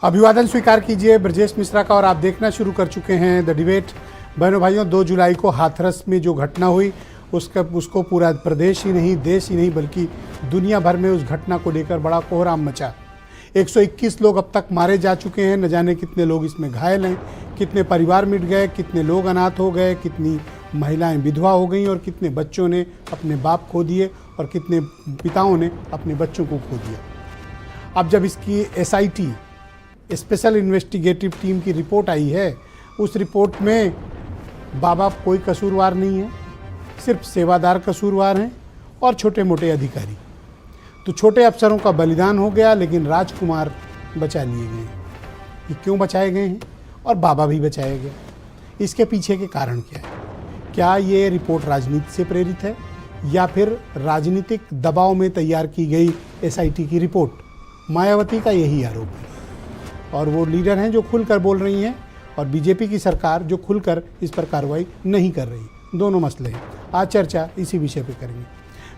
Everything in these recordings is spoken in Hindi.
अभिवादन स्वीकार कीजिए ब्रजेश मिश्रा का और आप देखना शुरू कर चुके हैं द डिबेट। बहनों भाइयों, 2 जुलाई को हाथरस में जो घटना हुई उसको पूरा प्रदेश ही नहीं, देश ही नहीं, बल्कि दुनिया भर में उस घटना को लेकर बड़ा कोहराम मचा। 121 लोग अब तक मारे जा चुके हैं, न जाने कितने लोग इसमें घायल हैं, कितने परिवार मिट गए, कितने लोग अनाथ हो गए, कितनी महिलाएं विधवा हो गईं और कितने बच्चों ने अपने बाप खो दिए और कितने पिताओं ने अपने बच्चों को खो दिया। अब जब इसकी SIT स्पेशल इन्वेस्टिगेटिव टीम की रिपोर्ट आई है, उस रिपोर्ट में बाबा कोई कसूरवार नहीं है, सिर्फ सेवादार कसूरवार हैं और छोटे मोटे अधिकारी। तो छोटे अफसरों का बलिदान हो गया, लेकिन राजकुमार बचा लिए गए हैं। ये क्यों बचाए गए हैं और बाबा भी बचाए गए? इसके पीछे के कारण क्या है? क्या ये रिपोर्ट राजनीति से प्रेरित है या फिर राजनीतिक दबाव में तैयार की गई SIT की रिपोर्ट? मायावती का यही आरोप है और वो लीडर हैं जो खुलकर बोल रही हैं और बीजेपी की सरकार जो खुलकर इस पर कार्रवाई नहीं कर रही। दोनों मसले हैं। आज चर्चा इसी विषय पे करेंगे।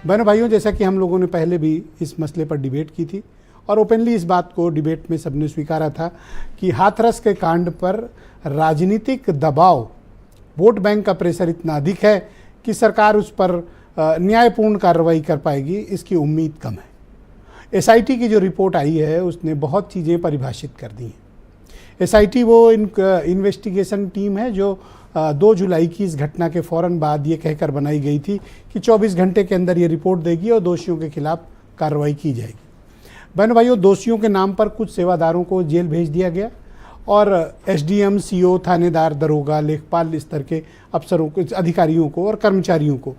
बहनों भाइयों, जैसा कि हम लोगों ने पहले भी इस मसले पर डिबेट की थी और ओपनली इस बात को डिबेट में सबने स्वीकारा था कि हाथरस के कांड पर राजनीतिक दबाव, वोट बैंक का प्रेशर इतना अधिक है कि सरकार उस पर न्यायपूर्ण कार्रवाई कर पाएगी, इसकी उम्मीद कम है। SIT की जो रिपोर्ट आई है उसने बहुत चीज़ें परिभाषित कर दी हैं। SIT वो इन्वेस्टिगेशन टीम है जो 2 जुलाई की इस घटना के फ़ौरन बाद ये कहकर बनाई गई थी कि 24 घंटे के अंदर ये रिपोर्ट देगी और दोषियों के खिलाफ कार्रवाई की जाएगी। बहनों भाइयों, दोषियों के नाम पर कुछ सेवादारों को जेल भेज दिया गया और SDM, CO, थानेदार, दरोगा, लेखपाल स्तर के अफसरों को, अधिकारियों को और कर्मचारियों को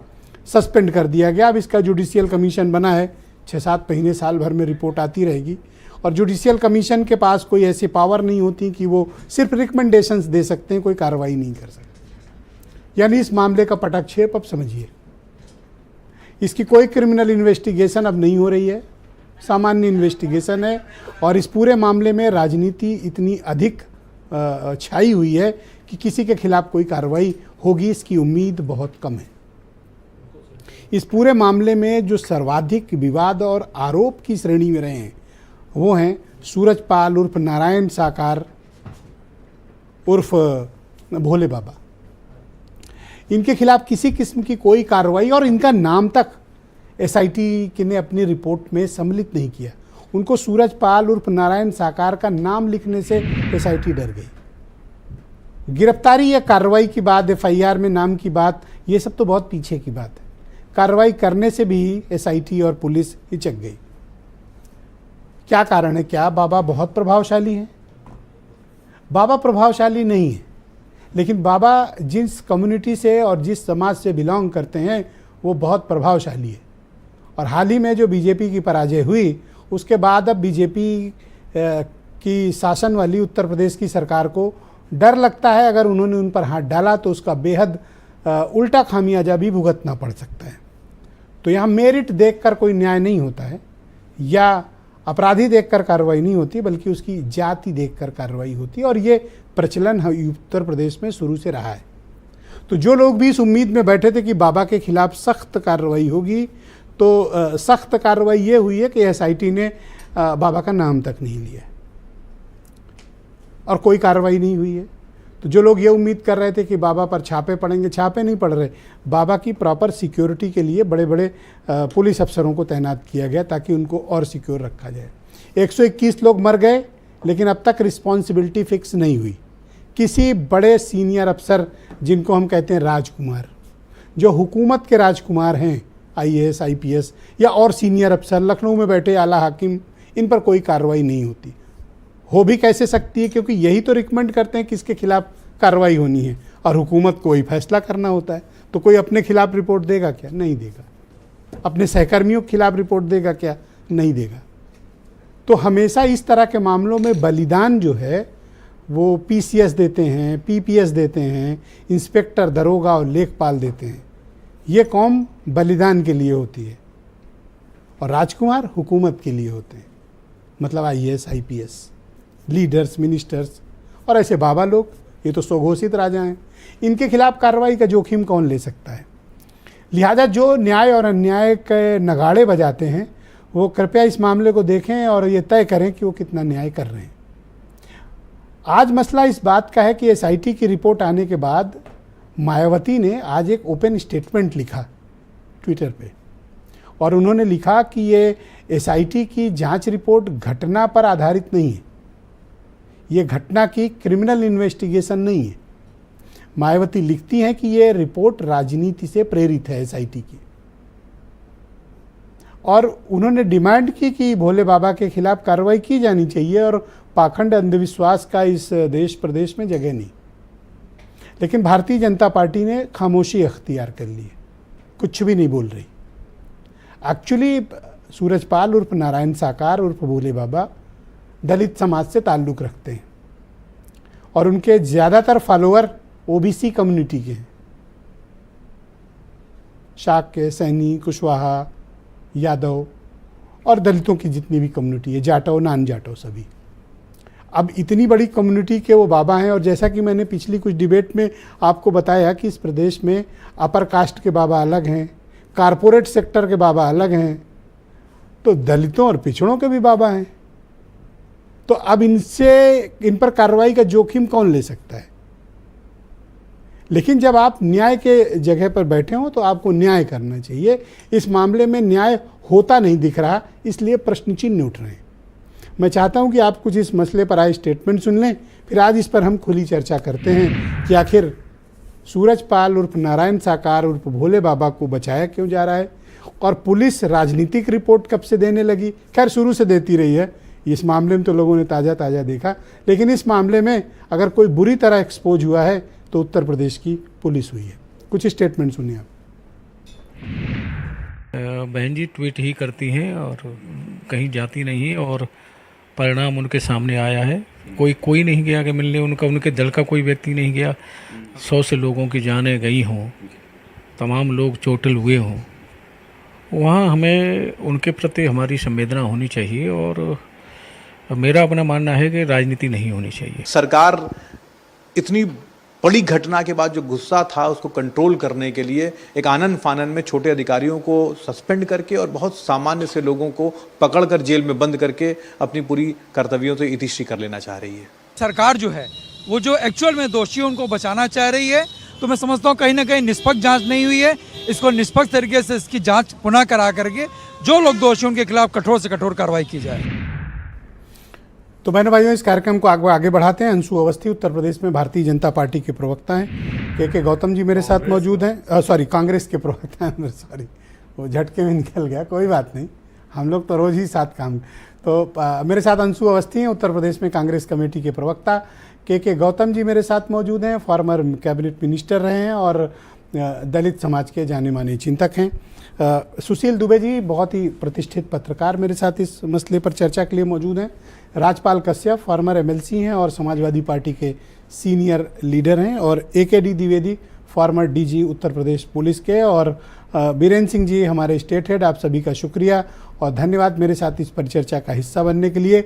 सस्पेंड कर दिया गया। अब इसका जुडिशियल कमीशन बना है, 6-7 महीने साल भर में रिपोर्ट आती रहेगी और जुडिशियल कमीशन के पास कोई ऐसी पावर नहीं होती कि वो सिर्फ रिकमेंडेशंस दे सकते हैं, कोई कार्रवाई नहीं कर सकते। यानी इस मामले का पटाक्षेप अब समझिए। इसकी कोई क्रिमिनल इन्वेस्टिगेशन अब नहीं हो रही है, सामान्य इन्वेस्टिगेशन है और इस पूरे मामले में राजनीति इतनी अधिक छाई हुई है कि किसी के खिलाफ कोई कार्रवाई होगी, इसकी उम्मीद बहुत कम है। इस पूरे मामले में जो सर्वाधिक विवाद और आरोप की श्रेणी में रहे हैं वो हैं सूरजपाल उर्फ नारायण साकार उर्फ भोले बाबा। इनके खिलाफ किसी किस्म की कोई कार्रवाई और इनका नाम तक SIT ने अपनी रिपोर्ट में सम्मिलित नहीं किया। उनको सूरजपाल उर्फ नारायण साकार का नाम लिखने से SIT डर गई। गिरफ्तारी या कार्रवाई की बात, FIR में नाम की बात, ये सब तो बहुत पीछे की बात है। कार्रवाई करने से भी SIT और पुलिस हिचक गई। क्या कारण है? क्या बाबा बहुत प्रभावशाली हैं? बाबा प्रभावशाली नहीं है, लेकिन बाबा जिस कम्युनिटी से और जिस समाज से बिलोंग करते हैं वो बहुत प्रभावशाली है। और हाल ही में जो बीजेपी की पराजय हुई उसके बाद अब बीजेपी की शासन वाली उत्तर प्रदेश की सरकार को डर लगता है अगर उन्होंने उन पर हाथ डाला तो उसका बेहद उल्टा खामियाजा भी भुगतना पड़ सकता है। तो यहाँ मेरिट देखकर कोई न्याय नहीं होता है या अपराधी देखकर कार्रवाई नहीं होती, बल्कि उसकी जाति देखकर कार्रवाई होती है और ये प्रचलन उत्तर प्रदेश में शुरू से रहा है। तो जो लोग भी इस उम्मीद में बैठे थे कि बाबा के खिलाफ सख्त कार्रवाई होगी, तो सख्त कार्रवाई ये हुई है कि SIT ने बाबा का नाम तक नहीं लिया और कोई कार्रवाई नहीं हुई है। तो जो लोग ये उम्मीद कर रहे थे कि बाबा पर छापे पड़ेंगे, छापे नहीं पड़ रहे। बाबा की प्रॉपर सिक्योरिटी के लिए बड़े बड़े पुलिस अफसरों को तैनात किया गया ताकि उनको और सिक्योर रखा जाए। 121 लोग मर गए, लेकिन अब तक रिस्पॉन्सिबिलिटी फिक्स नहीं हुई। किसी बड़े सीनियर अफसर, जिनको हम कहते हैं राजकुमार, जो हुकूमत के राजकुमार हैं, IAS, IPS या और सीनियर अफसर, लखनऊ में बैठे आला हाकिम, इन पर कोई कार्रवाई नहीं होती। हो भी कैसे सकती है, क्योंकि यही तो रिकमेंड करते हैं किसके खिलाफ कार्रवाई होनी है और हुकूमत को ही फैसला करना होता है। तो कोई अपने खिलाफ रिपोर्ट देगा क्या? नहीं देगा। अपने सहकर्मियों के खिलाफ रिपोर्ट देगा क्या? नहीं देगा। तो हमेशा इस तरह के मामलों में बलिदान जो है वो PCS देते हैं, PPS देते हैं, इंस्पेक्टर, दरोगा और लेखपाल देते हैं। ये कौम बलिदान के लिए होती है और राजकुमार हुकूमत के लिए होते हैं, मतलब IAS, IPS, लीडर्स, मिनिस्टर्स और ऐसे बाबा लोग, ये तो स्वघोषित राजा हैं। इनके खिलाफ कार्रवाई का जोखिम कौन ले सकता है? लिहाजा जो न्याय और अन्याय के नगाड़े बजाते हैं वो कृपया इस मामले को देखें और ये तय करें कि वो कितना न्याय कर रहे हैं। आज मसला इस बात का है कि एसआईटी की रिपोर्ट आने के बाद मायावती ने आज एक ओपन स्टेटमेंट लिखा ट्विटर पे, और उन्होंने लिखा कि ये एसआईटी की जांच रिपोर्ट घटना पर आधारित नहीं है, ये घटना की क्रिमिनल इन्वेस्टिगेशन नहीं है। मायावती लिखती हैं कि ये रिपोर्ट राजनीति से प्रेरित है एसआईटी की, और उन्होंने डिमांड की कि भोले बाबा के खिलाफ कार्रवाई की जानी चाहिए और पाखंड अंधविश्वास का इस देश प्रदेश में जगह नहीं। लेकिन भारतीय जनता पार्टी ने खामोशी अख्तियार कर ली है, कुछ भी नहीं बोल रही। एक्चुअली सूरजपाल उर्फ नारायण साकार उर्फ भोले बाबा दलित समाज से ताल्लुक़ रखते हैं और उनके ज़्यादातर फॉलोअर ओबीसी कम्युनिटी के हैं, शाक्य, सैनी, कुशवाहा, यादव और दलितों की जितनी भी कम्युनिटी है, जाटव, नॉन जाटव सभी। अब इतनी बड़ी कम्युनिटी के वो बाबा हैं, और जैसा कि मैंने पिछली कुछ डिबेट में आपको बताया कि इस प्रदेश में अपर कास्ट के बाबा अलग हैं, कारपोरेट सेक्टर के बाबा अलग हैं, तो दलितों और पिछड़ों के भी बाबा हैं। तो अब इन पर कार्रवाई का जोखिम कौन ले सकता है? लेकिन जब आप न्याय के जगह पर बैठे हो तो आपको न्याय करना चाहिए। इस मामले में न्याय होता नहीं दिख रहा, इसलिए प्रश्न चिन्ह उठ रहे हैं। मैं चाहता हूं कि आप कुछ इस मसले पर आए स्टेटमेंट सुन लें, फिर आज इस पर हम खुली चर्चा करते हैं कि आखिर सूरजपाल उर्फ नारायण साकार उर्फ भोले बाबा को बचाया क्यों जा रहा है, और पुलिस राजनीतिक रिपोर्ट कब से देने लगी। खैर शुरू से देती रही है, इस मामले में तो लोगों ने ताज़ा ताज़ा देखा, लेकिन इस मामले में अगर कोई बुरी तरह एक्सपोज हुआ है तो उत्तर प्रदेश की पुलिस हुई है। कुछ स्टेटमेंट सुनिए आप। बहन जी ट्वीट ही करती हैं और कहीं जाती नहीं है, और परिणाम उनके सामने आया है। कोई नहीं गया कि मिलने उनके दल का कोई व्यक्ति नहीं गया। 100 से लोगों की जानें गई हों, तमाम लोग चोटिल हुए हों, वहाँ हमें उनके प्रति हमारी संवेदना होनी चाहिए। और मेरा अपना मानना है कि राजनीति नहीं होनी चाहिए। सरकार इतनी बड़ी घटना के बाद जो गुस्सा था उसको कंट्रोल करने के लिए एक आनन फानन में छोटे अधिकारियों को सस्पेंड करके और बहुत सामान्य से लोगों को पकड़कर जेल में बंद करके अपनी पूरी कर्तव्यों से इतिश्री कर लेना चाह रही है। सरकार जो है वो जो एक्चुअल में दोषी उनको बचाना चाह रही है, तो मैं समझता हूँ कहीं ना कहीं निष्पक्ष जांच नहीं हुई है। इसको निष्पक्ष तरीके से इसकी जांच पुनः करा करके जो लोग दोषी उनके खिलाफ कठोर से कठोर कार्रवाई की जाए। तो बहनों भाइयों, इस कार्यक्रम को आगे बढ़ाते हैं। अंशु अवस्थी उत्तर प्रदेश में भारतीय जनता पार्टी के प्रवक्ता हैं। के गौतम जी मेरे साथ मौजूद हैं। सॉरी, कांग्रेस के प्रवक्ता हैं। सॉरी, वो झटके में निकल गया, कोई बात नहीं, हम लोग तो रोज़ ही साथ काम। तो मेरे साथ अंशु अवस्थी हैं, उत्तर प्रदेश में कांग्रेस कमेटी के प्रवक्ता। के गौतम जी मेरे साथ मौजूद हैं, फॉर्मर कैबिनेट मिनिस्टर रहे हैं और दलित समाज के जाने माने चिंतक हैं। सुशील दुबे जी बहुत ही प्रतिष्ठित पत्रकार मेरे साथ इस मसले पर चर्चा के लिए मौजूद हैं। राजपाल कश्यप फॉर्मर एमएलसी हैं और समाजवादी पार्टी के सीनियर लीडर हैं। और एकेडी Dwivedi former DG Uttar Pradesh police के। और बीरेन सिंह जी हमारे स्टेट हेड। आप सभी का शुक्रिया और धन्यवाद मेरे साथ इस परिचर्चा का हिस्सा बनने के लिए।